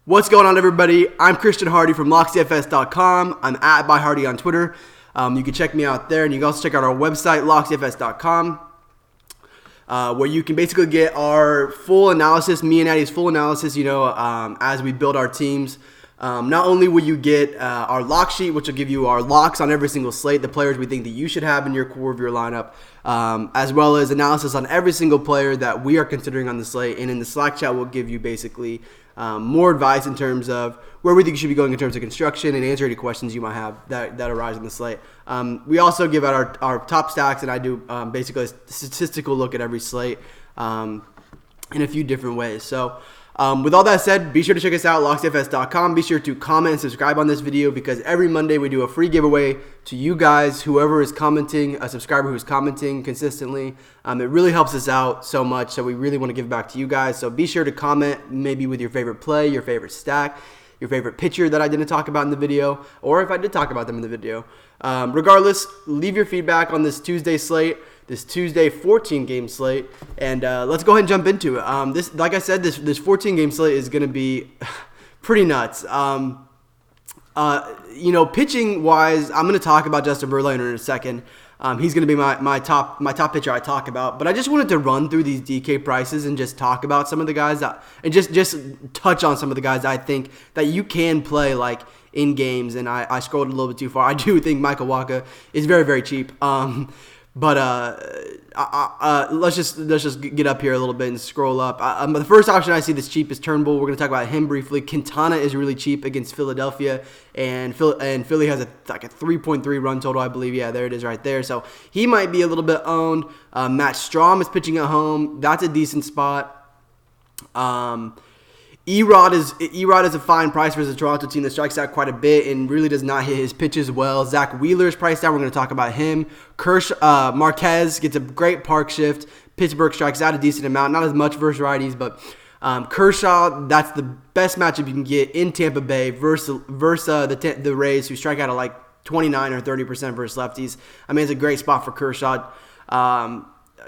What's going on, everybody? I'm Christian Hardy from LocksDFS.com. I'm at ByHardy on Twitter. You can check me out there, and you can also check out our website, LocksDFS.com, where you can basically get our full analysis, me and Addy's full analysis, as we build our teams. Not only will you get our lock sheet, which will give you our locks on every single slate, the players we think that you should have in your core of your lineup, as well as analysis on every single player that we are considering on the slate. And in the Slack chat, we'll give you basically more advice in terms of where we think you should be going in terms of construction and answer any questions you might have that arise on the slate. We also give out our top stacks, and I do basically a statistical look at every slate in a few different ways. So with all that said, be sure to check us out, LocksDFS.com. Be sure to comment and subscribe on this video, because every Monday we do a free giveaway to you guys, whoever is commenting, a subscriber who's commenting consistently. It really helps us out so much, so we really want to give back to you guys. So be sure to comment maybe with your favorite play, your favorite stack, your favorite pitcher that I didn't talk about in the video, or if I did talk about them in the video. Regardless, leave your feedback on this Tuesday slate, this Tuesday 14-game slate, and let's go ahead and jump into it. This, like I said, this 14-game slate is going to be pretty nuts. Pitching-wise, I'm going to talk about Justin Verlander in a second. He's going to be my top pitcher I talk about. But I just wanted to run through these DK prices and just talk about some of the guys and just touch on some of the guys that I think that you can play like in games. And I scrolled a little bit too far. I do think Michael Wacha is very, very cheap. But let's just get up here a little bit and scroll up. The first option I see that's cheap is Turnbull. We're going to talk about him briefly. Quintana is really cheap against Philadelphia, and Philly has a 3.3 run total, I believe. Yeah, there it is right there. So he might be a little bit owned. Matt Strahm is pitching at home. That's a decent spot. Erod is a fine price versus a Toronto team that strikes out quite a bit and really does not hit his pitches well. Zach Wheeler is priced out. We're going to talk about him. Marquez gets a great park shift. Pittsburgh strikes out a decent amount, not as much versus righties, but Kershaw, that's the best matchup you can get in Tampa Bay versus the Rays, who strike out at like 29 or 30% versus lefties. I mean, it's a great spot for Kershaw.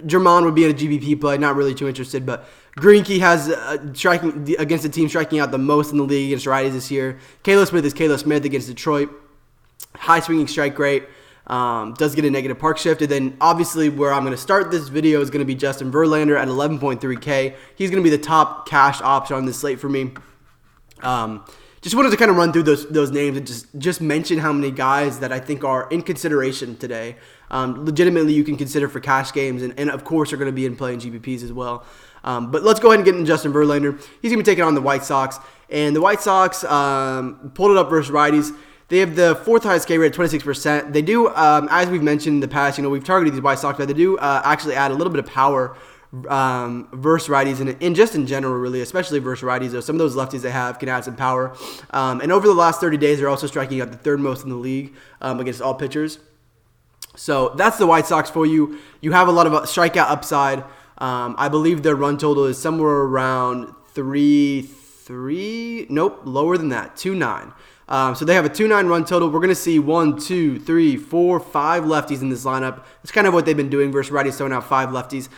German would be in a GPP play, not really too interested, but Greinke has striking against the team striking out the most in the league against righties this year. Caleb Smith is Caleb Smith against Detroit. High swinging strike rate. Does get a negative park shift. And then obviously where I'm going to start this video is going to be Justin Verlander at 11.3K. He's going to be the top cash option on this slate for me. Just wanted to kind of run through those names and just mention how many guys that I think are in consideration today. Legitimately, you can consider for cash games, and of course are going to be in play in GPPs as well. But let's go ahead and get into Justin Verlander. He's going to be taking on the White Sox, and the White Sox pulled it up versus righties. They have the fourth highest K rate at 26%. They do, as we've mentioned in the past, we've targeted these White Sox, but they do actually add a little bit of power versus righties, and just in general, really, especially versus righties. Though some of those lefties they have can add some power. And over the last 30 days, they're also striking out the third most in the league against all pitchers. So that's the White Sox for you. You have a lot of strikeout upside. I believe their run total is somewhere around 3.3. Nope, lower than that, 2.9. So they have a 2.9 run total. We're going to see 1, 2, 3, 4, 5 lefties in this lineup. That's kind of what they've been doing versus righties, throwing out 5 lefties.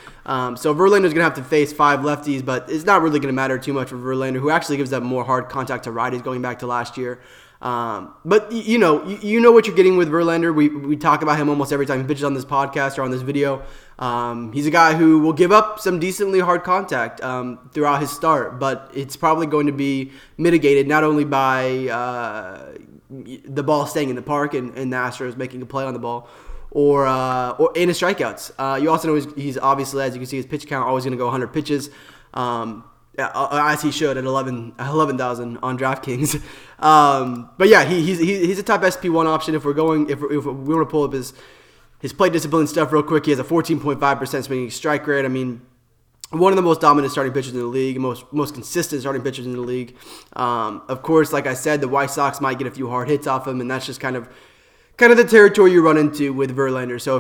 So Verlander's going to have to face 5 lefties, but it's not really going to matter too much for Verlander, who actually gives up more hard contact to righties going back to last year. But you know what you're getting with Verlander. We talk about him almost every time he pitches on this podcast or on this video. He's a guy who will give up some decently hard contact throughout his start, but it's probably going to be mitigated not only by the ball staying in the park and the Astros making a play on the ball, or in his strikeouts. You also know he's obviously, as you can see, his pitch count always going to go 100 pitches. As he should at 11,000 on DraftKings. But yeah, he's a top SP1 option if we want to pull up his plate discipline stuff real quick. He has a 14.5% swinging strike rate. I mean, one of the most dominant starting pitchers in the league, most consistent starting pitchers in the league. Of course, like I said, the White Sox might get a few hard hits off him, and that's just kind of the territory you run into with Verlander. So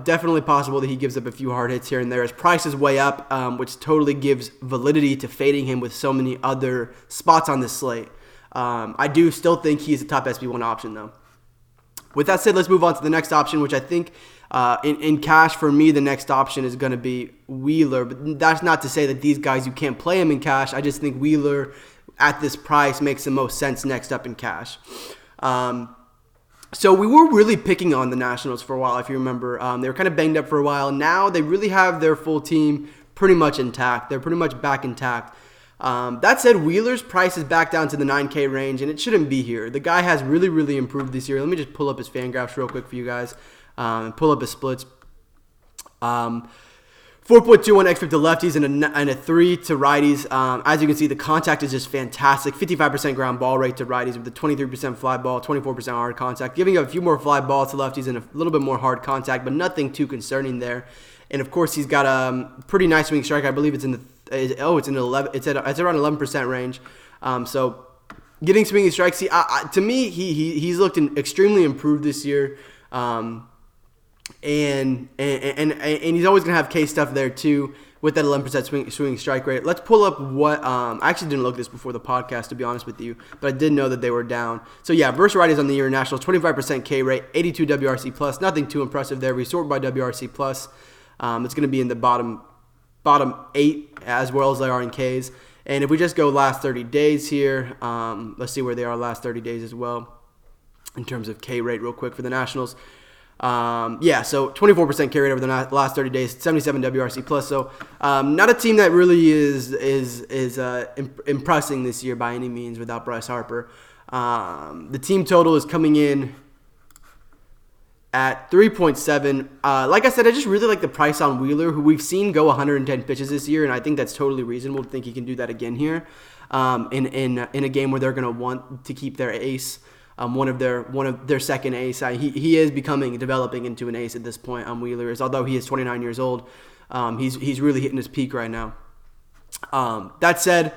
definitely possible that he gives up a few hard hits here and there. His price is way up, which totally gives validity to fading him with so many other spots on this slate. I do still think he's a top SP1 option, though. With that said, let's move on to the next option, which I think in cash for me, the next option is going to be Wheeler. But that's not to say that these guys, you can't play them in cash. I just think Wheeler at this price makes the most sense next up in cash. So we were really picking on the Nationals for a while, if you remember. They were kind of banged up for a while. Now they really have their full team pretty much intact. They're pretty much back intact. That said, Wheeler's price is back down to the 9K range, and it shouldn't be here. The guy has really, really improved this year. Let me just pull up his FanGraphs real quick for you guys and pull up his splits. 4.21 xFIP to lefties and a 3 to righties. As you can see, the contact is just fantastic. 55% ground ball rate to righties with a 23% fly ball, 24% hard contact, giving up a few more fly balls to lefties and a little bit more hard contact, but nothing too concerning there. And of course, he's got a pretty nice swing strike. I believe it's in the it's around 11% range. So getting swinging strikes, to me, he's looked extremely improved this year. And he's always going to have K stuff there too with that 11% swing strike rate. Let's pull up what I actually didn't look this before the podcast, to be honest with you, but I did know that they were down. So yeah, versus righties on the year Nationals, 25% K rate, 82 WRC plus, nothing too impressive there. We sort by WRC plus. It's going to be in the bottom 8 as well as they are in Ks. And if we just go last 30 days here, let's see where they are last 30 days as well in terms of K rate real quick for the Nationals. So 24% K rate over the last 30 days, 77 WRC plus. So not a team that really is impressing this year by any means without Bryce Harper. The team total is coming in at 3.7. Like I said, I just really like the price on Wheeler, who we've seen go 110 pitches this year, and I think that's totally reasonable to think he can do that again here in a game where they're going to want to keep their ace. One of their second ace. He is developing into an ace at this point on Wheeler. Although he is 29 years old, he's really hitting his peak right now. That said,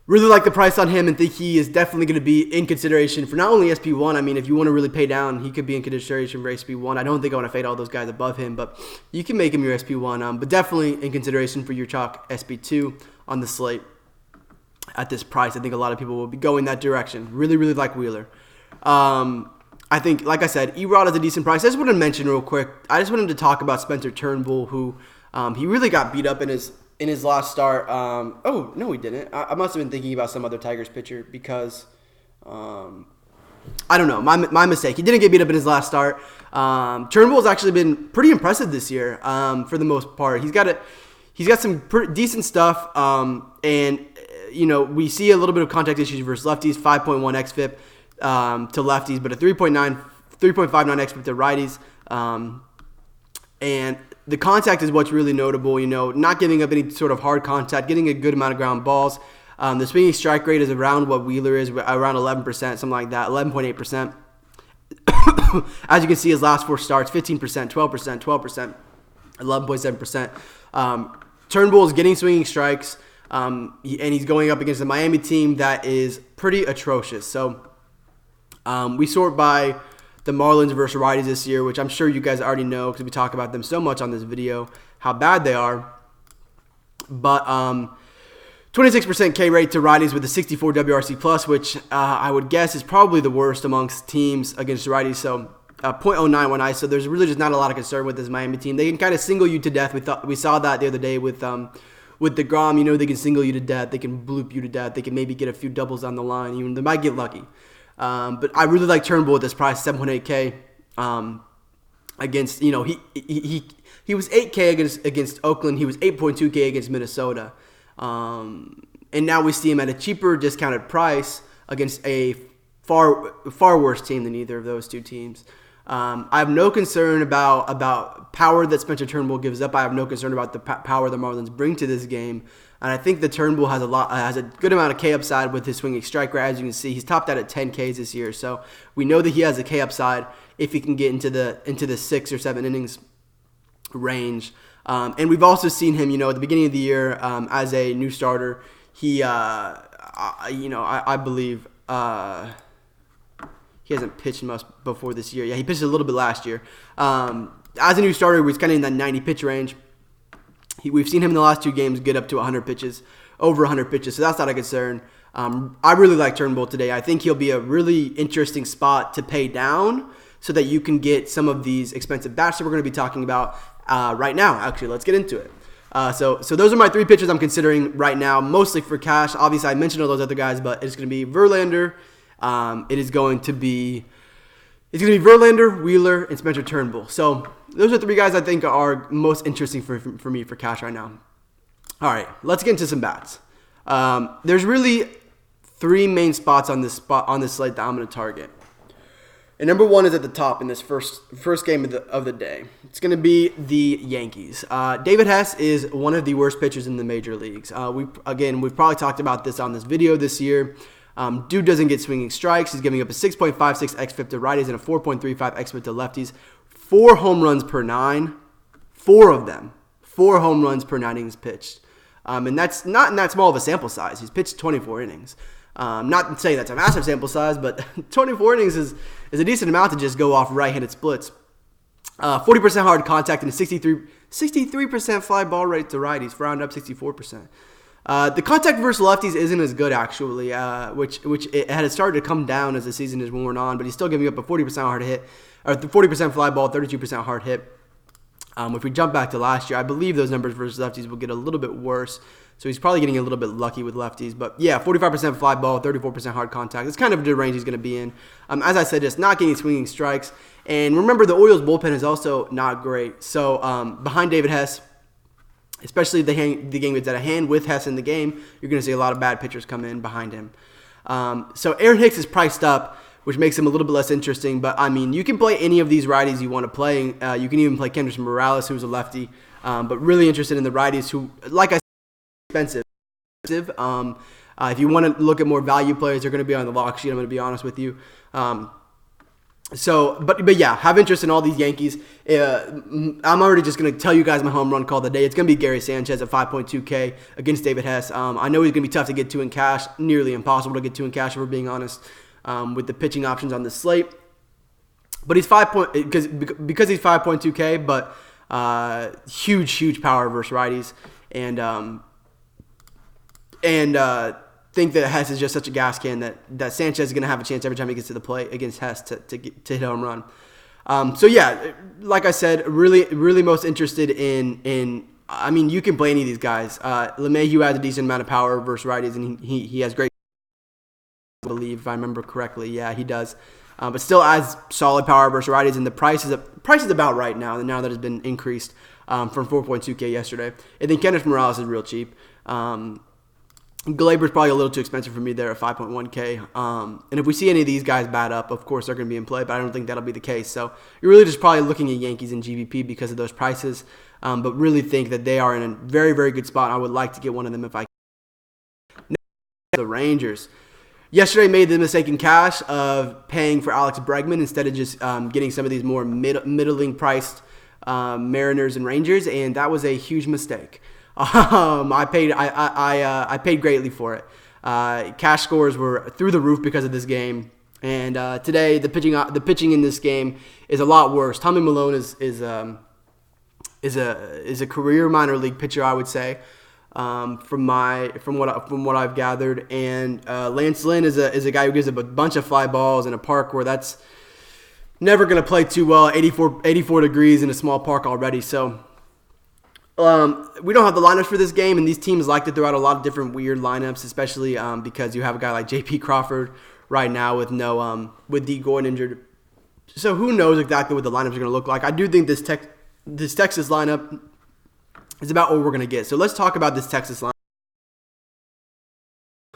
really like the price on him and think he is definitely going to be in consideration for not only SP1. I mean, if you want to really pay down, he could be in consideration for SP1. I don't think I want to fade all those guys above him, but you can make him your SP1. But definitely in consideration for your chalk SP2 on the slate at this price. I think a lot of people will be going that direction. Really, really like Wheeler. I think, like I said, Erod is a decent price. I just want to mention real quick, I just wanted to talk about Spencer Turnbull, who he really got beat up in his last start. Oh, no, he didn't. I must have been thinking about some other Tigers pitcher because, I don't know, my mistake. He didn't get beat up in his last start. Turnbull's actually been pretty impressive this year for the most part. He's got some pretty decent stuff, and, we see a little bit of contact issues versus lefties, 5.1 xFIP. To lefties, but a 3.59 xFIP to righties. And the contact is what's really notable, not giving up any sort of hard contact, getting a good amount of ground balls. The swinging strike rate is around what Wheeler is, around 11%, something like that, 11.8%. As you can see, his last 4 starts, 15%, 12%, 12%, 11.7%. Turnbull is getting swinging strikes, and he's going up against a Miami team that is pretty atrocious. So we sort by the Marlins versus righties this year, which I'm sure you guys already know because we talk about them so much on this video, how bad they are. But 26% K rate to righties with a 64 WRC plus, which I would guess is probably the worst amongst teams against righties. So 0.09 ISO. So there's really just not a lot of concern with this Miami team. They can kind of single you to death. We saw that the other day with DeGrom. They can single you to death. They can bloop you to death. They can maybe get a few doubles on the line. They might get lucky. But I really like Turnbull at this price, 7.8K. Against, he was 8K against Oakland. He was 8.2K against Minnesota. And now we see him at a cheaper discounted price against a far worse team than either of those two teams. I have no concern about power that Spencer Turnbull gives up. I have no concern about the power the Marlins bring to this game. And I think that Turnbull has a good amount of K upside with his swinging strike rate. As you can see, he's topped out at 10 Ks this year. So we know that he has a K upside if he can get into the 6 or 7 innings range. And we've also seen him, at the beginning of the year as a new starter. He, I believe he hasn't pitched much before this year. Yeah, he pitched a little bit last year. As a new starter, he was kind of in that 90 pitch range. We've seen him in the last 2 games get up to 100 pitches, over 100 pitches, so that's not a concern. I really like Turnbull today. I think he'll be a really interesting spot to pay down so that you can get some of these expensive bats that we're going to be talking about right now. Actually, let's get into it. So those are my 3 pitchers I'm considering right now, mostly for cash. Obviously, I mentioned all those other guys, but it's going to be Verlander. It's going to be Verlander, Wheeler, and Spencer Turnbull. So those are 3 guys I think are most interesting for me for cash right now. All right, let's get into some bats. There's really 3 main spots on this slate that I'm going to target. And number 1 is at the top in this first game of the day. It's going to be the Yankees. David Hess is one of the worst pitchers in the major leagues. We've probably talked about this on this video this year. Dude doesn't get swinging strikes. He's giving up a 6.56 xFIP to righties and a 4.35 xFIP to lefties. 4 home runs per 9. 4 of them. 4 home runs per 9 innings pitched. And that's not in that small of a sample size. He's pitched 24 innings. Not to say that's a massive sample size, but 24 innings is a decent amount to just go off right-handed splits. 40% hard contact and a 63% fly ball rate to righties, round up 64%. The contact versus lefties isn't as good actually, which it had started to come down as the season is worn on, but he's still giving up a 40% hard hit, or 40% fly ball, 32% hard hit. If we jump back to last year, I believe those numbers versus lefties will get a little bit worse. So he's probably getting a little bit lucky with lefties. But yeah, 45% fly ball, 34% hard contact. It's kind of the range he's going to be in. As I said, just not getting swinging strikes. And remember, the Orioles bullpen is also not great. So behind David Hess, especially the game that's at a hand with Hess in the game, you're going to see a lot of bad pitchers come in behind him. So Aaron Hicks is priced up, which makes him a little bit less interesting. But, I mean, you can play any of these righties you want to play. You can even play Kendrick Morales, who's a lefty. But really interested in the righties who, like I said, expensive. If you want to look at more value players, they're going to be on the lock sheet. I'm going to be honest with you. But yeah, have interest in all these Yankees. I'm already just going to tell you guys my home run call of the day. It's going to be Gary Sanchez at 5.2K against David Hess. I know he's going to be tough to get 2 in cash, nearly impossible to get 2 in cash if we're being honest, with the pitching options on the slate. But he's because he's 5.2K, but huge power versus righties, and think that Hess is just such a gas can that Sanchez is going to have a chance every time he gets to the plate against Hess to hit a home run. So yeah, like I said, really most interested in. I mean, you can play any of these guys. LeMahieu has a decent amount of power versus righties, and he has great. I believe, if I remember correctly, yeah, he does. But still has solid power versus righties, and the price is about right now. Now that it's been increased from 4.2K yesterday. And then Kendrick Morales is real cheap. Glaber's probably a little too expensive for me there at 5.1K. And if we see any of these guys bat up, of course they're going to be in play, but I don't think that'll be the case. So you're really just probably looking at Yankees and GVP because of those prices, but really think that they are in a very, very good spot. I would like to get one of them if I can. The Rangers. Yesterday made the mistake in cash of paying for Alex Bregman instead of just getting some of these more middling priced Mariners and Rangers, and that was a huge mistake. I paid greatly for it. Cash scores were through the roof because of this game, and today the pitching in this game is a lot worse. Tommy Milone is a career minor league pitcher, I would say, from what I've gathered, and Lance Lynn is a guy who gives up a bunch of fly balls in a park where that's never going to play too well. 84 degrees in a small park already, so. We don't have the lineups for this game, and these teams like to throw out a lot of different weird lineups, especially because you have a guy like J.P. Crawford right now with with D. Gordon injured. So who knows exactly what the lineups are going to look like. I do think this Texas lineup is about what we're going to get. So let's talk about this Texas lineup.